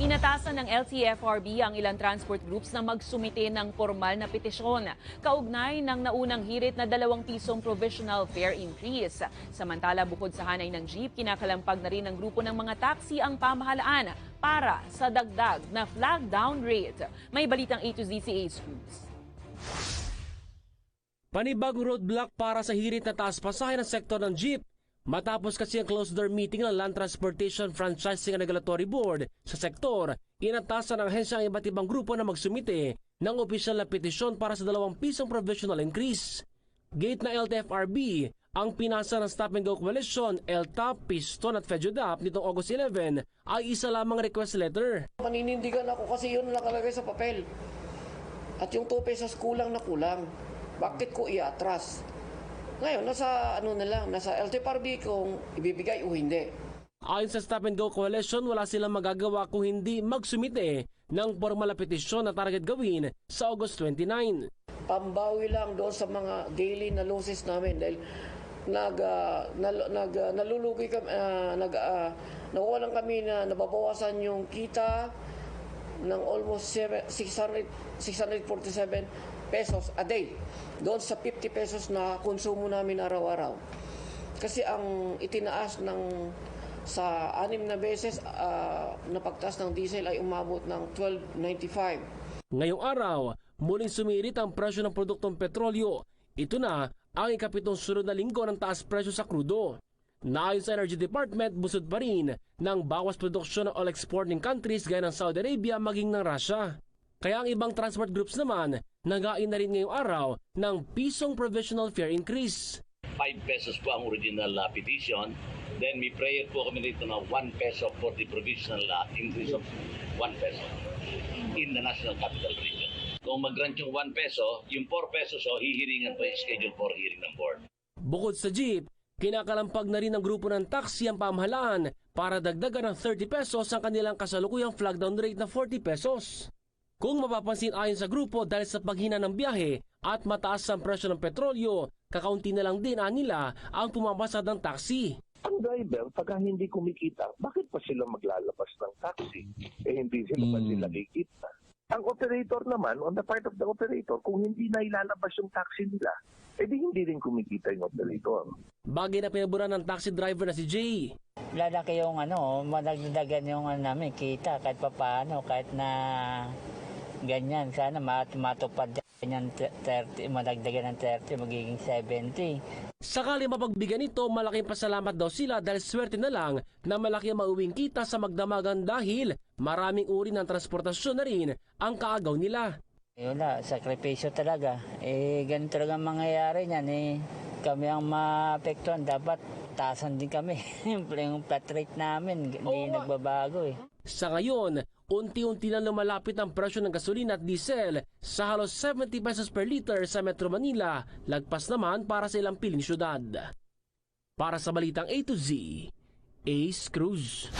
Inatasan ng LTFRB ang ilang transport groups na magsumite ng formal na petisyon kaugnay ng naunang hirit na 2 pisong provisional fare increase. Samantala, bukod sa hanay ng jeep, kinakalampag na rin ng grupo ng mga taxi ang pamahalaan para sa dagdag na flag down rate. May balitang A to Z si Ace Cruz. Panibagong roadblock para sa hirit na taas pasahe ng sektor ng jeep. Matapos kasi ang closed-door meeting ng Land Transportation Franchising and Regulatory Board sa sektor, inatasan ng ahensya ang iba't ibang grupo na magsumite ng opisyal na petisyon para sa 2 pisong provisional increase. Gate na LTFRB, ang pinasa ng Stop and Go Coalition, LTAP, Piston at FEDUDAP nitong August 11 ay isa lamang request letter. Paninindigan ako kasi yun nakalagay sa papel. At yung 2 pesos kulang na kulang. Bakit ko iatras? Ngayon, nasa LTFRB kung ibibigay o hindi. Ayon sa Stop and Go Coalition, wala silang magagawa kung hindi magsumite ng formal na petisyon na target gawin sa August 29. Pambawi lang doon sa mga daily na losses namin dahil nalulugi kami, nawawalan kami na nababawasan yung kita ng almost 647 pesos a day doon sa 50 pesos na konsumo namin araw-araw. Kasi ang itinaas sa 6 na beses na pagtaas ng diesel ay umabot ng 12.95. Ngayong araw, muling sumirit ang presyo ng produktong petrolyo. Ito na ang ikapitong sunod na linggo ng taas presyo sa krudo. Naayon sa Energy Department, busod pa rin ng bawas produksyon ng oil exporting countries gaya ng Saudi Arabia maging ng Russia. Kaya ang ibang transport groups naman, nagain na rin ngayong araw ng pisong provisional fare increase. 5 pesos po ang original petition. Then may prayer po kami dito na 1 peso for the provisional increase of 1 peso in the National Capital Region. Kung mag-grant yung 1 peso, yung 4 pesos hihiringan po yung schedule for hearing ng board. Bukod sa jeep, kinakalampag na rin ng grupo ng taxi ang pamahalaan para dagdagan ng 30 pesos ang kanilang kasalukuyang flag down rate na 40 pesos. Kung mapapansin ayon sa grupo dahil sa paghina ng biyahe at mataas ang presyo ng petrolyo, kakaunti na lang din nila ang pumapasad ng taxi. Ang driver, pagka hindi kumikita, bakit pa sila maglalabas ng taxi? Hindi sila pa sila kikita. Ang operator naman, on the part of the operator, kung hindi na ilalabas yung taxi nila, hindi rin kumikita yung operator. Bagay na pinaburan ng taxi driver na si Jay. Lalaki yung madagdagan yung namin, kita kahit papaano, kahit na ganyan. Sana matupad yan 30, madagdagan ng 30, magiging 70. Sakali mapagbigyan ito, malaking pasalamat daw sila dahil swerte na lang na malaki ang mauwing kita sa magdamagan dahil maraming uri ng transportasyon na rin ang kaagaw nila. Wala, sakripisyo talaga. Ganun talaga mangyayari niyan. Kami ang maapektuhan, dapat taasan din kami. Yung flat rate namin, hindi nagbabago . Sa ngayon, unti-unti na lumalapit ang presyo ng gasolina at diesel sa halos 70 pesos per liter sa Metro Manila, lagpas naman para sa ilang piling syudad. Para sa Balitang A to Z, Ace Cruz.